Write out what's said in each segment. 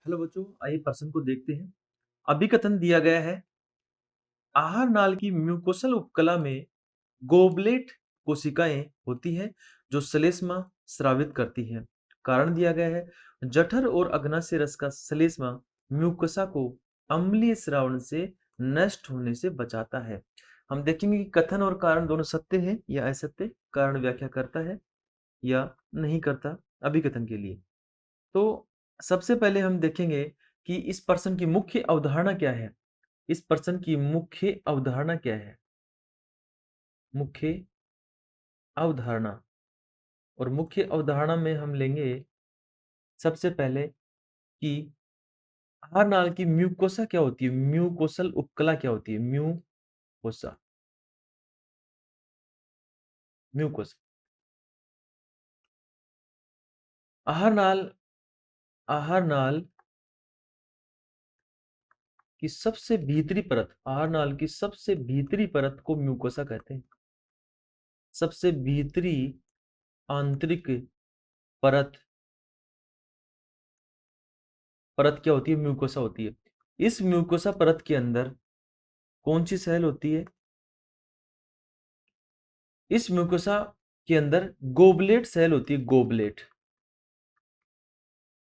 Hello बच्चों, आइए प्रश्न को देखते हैं। अभिकथन दिया गया है, आहार नाल की म्यूकोसल उपकला में गोबलेट कोशिकाएं होती हैं जो श्लेष्मा स्रावित करती हैं। कारण दिया गया है, जठर और अग्नाशय रस का श्लेष्मा म्यूकोसा को अम्लीय स्रावन से नष्ट होने से बचाता है। हम देखेंगे कि कथन और कारण दोनों सत्य है या असत्य, कारण व्याख्या करता है या नहीं करता अभिकथन के लिए। तो सबसे पहले हम देखेंगे कि इस प्रश्न की मुख्य अवधारणा क्या है। इस प्रश्न की मुख्य अवधारणा क्या है? मुख्य अवधारणा, और मुख्य अवधारणा में हम लेंगे सबसे पहले कि आहार नाल की म्यूकोसा क्या होती है, म्यूकोसल उपकला क्या होती है, म्यूकोसा, म्यूकोसा। आहार नाल, आहार नाल की सबसे भीतरी परत, आहार नाल की सबसे भीतरी परत को म्यूकोसा कहते हैं। सबसे भीतरी आंतरिक परत, परत क्या होती है, म्यूकोसा होती है। इस म्यूकोसा परत के अंदर कौन सी सेल होती है? इस म्यूकोसा के अंदर गोबलेट सेल होती है, गोबलेट।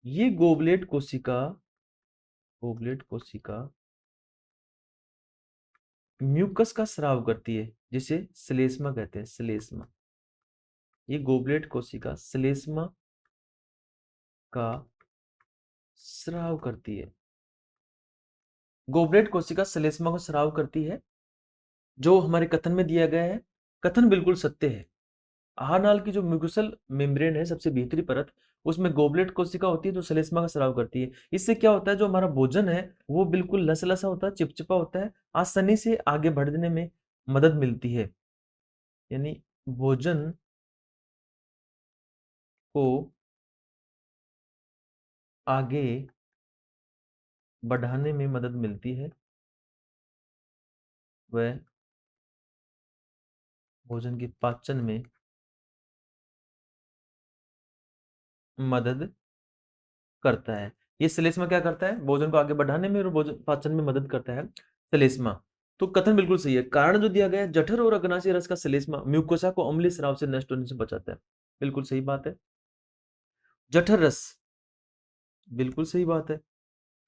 ये गोबलेट कोशिका, गोबलेट कोशिका म्यूकस का स्राव करती है, जिसे श्लेष्मा कहते हैं, श्लेष्मा। ये गोबलेट कोशिका श्लेष्मा का स्राव करती है। गोबलेट कोशिका श्लेष्मा को स्राव करती है, जो हमारे कथन में दिया गया है। कथन बिल्कुल सत्य है। आहार नाल की जो म्यूकोसल मेम्ब्रेन है, सबसे भीतरी परत, उसमें गोबलेट कोशिका होती है जो श्लेष्मा का स्राव करती है। इससे क्या होता है, जो हमारा भोजन है वो बिल्कुल लसलसा होता है, चिपचिपा होता है, आसानी से आगे बढ़ने में मदद मिलती है। यानी भोजन को आगे बढ़ाने में मदद मिलती है, वह भोजन की पाचन में मदद करता है। ये श्लेष्मा क्या करता है, भोजन को आगे बढ़ाने में और भोजन पाचन में मदद करता है, श्लेष्मा। तो कथन बिल्कुल सही है। कारण जो दिया गया है, जठर और अग्नाशय रस का श्लेष्मा म्यूकोसा को अम्लीय स्राव से नष्ट होने से बचाता है। बिल्कुल सही बात है। जठर रस, बिल्कुल सही बात है,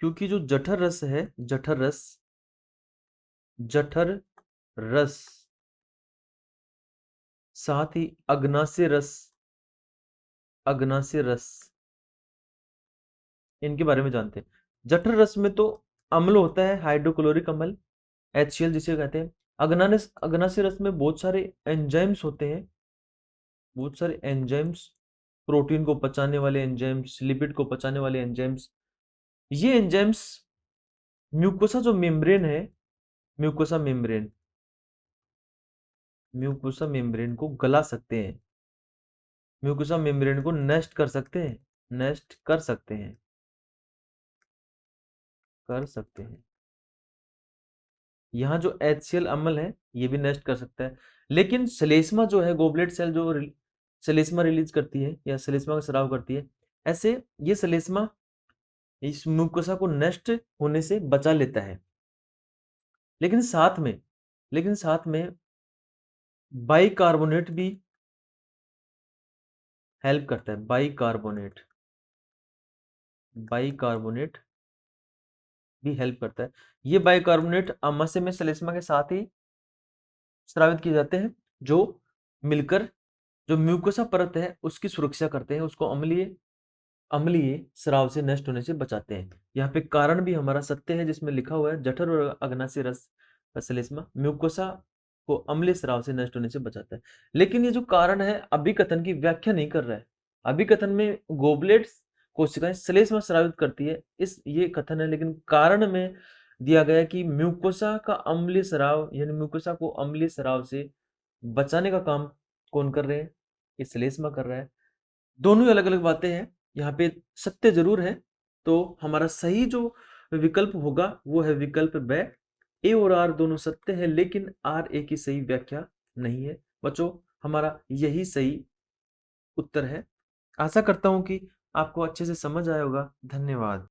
क्योंकि जो जठर रस है, जठर रस, जठर रस, साथ ही अग्नाशय रस, अग्नाशय रस, इनके बारे में जानते हैं। जठर रस में तो अम्ल होता है, हाइड्रोक्लोरिक अम्ल, HCl जिसे कहते हैं। अग्नाशय रस में बहुत सारे एंजाइम्स होते हैं, बहुत सारे एंजाइम्स, प्रोटीन को पचाने वाले एंजाइम्स, लिपिड को पचाने वाले एंजाइम्स। ये एंजाइम्स म्यूकोसा जो मेम्ब्रेन है, म्यूकोसा मेम्ब्रेन, म्यूकोसा मेम्ब्रेन को गला सकते हैं, म्यूकोसा मेम्ब्रेन को नष्ट कर सकते हैं, नष्ट कर सकते हैं, कर सकते हैं। यहाँ जो HCl अम्ल है ये भी नष्ट कर सकता है। लेकिन श्लेष्मा जो है, गोबलेट सेल जो श्लेष्मा रिलीज करती है या श्लेष्मा का स्राव करती है, ऐसे ये श्लेष्मा इस म्यूकोसा को नष्ट होने से बचा लेता है। लेकिन साथ में, लेकिन साथ में बाइकार्बोनेट भी हेल्प करता है, बाइकार्बोनेट, बाइकार्बोनेट भी हेल्प करता है। ये बाइकार्बोनेट आमाशय में श्लेष्मा के साथ ही स्रावित किए जाते हैं, जो मिलकर जो म्यूकोसा परत है उसकी सुरक्षा करते हैं, उसको अम्लीय, अम्लीय स्राव से नष्ट होने से बचाते हैं। यहाँ पे कारण भी हमारा सत्य है, जिसमें लिखा हुआ है जठर और अग्नाशय रस का श्लेष्मा म्यूकोसा को अम्लीय स्राव से नष्ट होने से बचाता है। लेकिन ये जो कारण है, अभिकथन की व्याख्या नहीं कर रहा है। अभिकथन में गोबलेट्स कोशिकाएं श्लेष्मा स्रावित करती है, इस ये कथन है। लेकिन कारण में दिया गया कि म्यूकोसा का अम्लीय स्राव, यानी म्यूकोसा को अम्लीय स्राव से बचाने का काम कौन कर रहे हैं? ये श्लेष्मा कर रहा है। दोनों ही अलग-अलग बातें हैं, यहाँ पे सत्य ज़रूर है। तो हमारा सही जो विकल्प होगा वो है विकल्प ब। ए और आर दोनों सत्य है, लेकिन आर ए की सही व्याख्या नहीं है। बच्चों, हमारा यही सही उत्तर है। आशा करता हूँ कि आपको अच्छे से समझ आया होगा। धन्यवाद।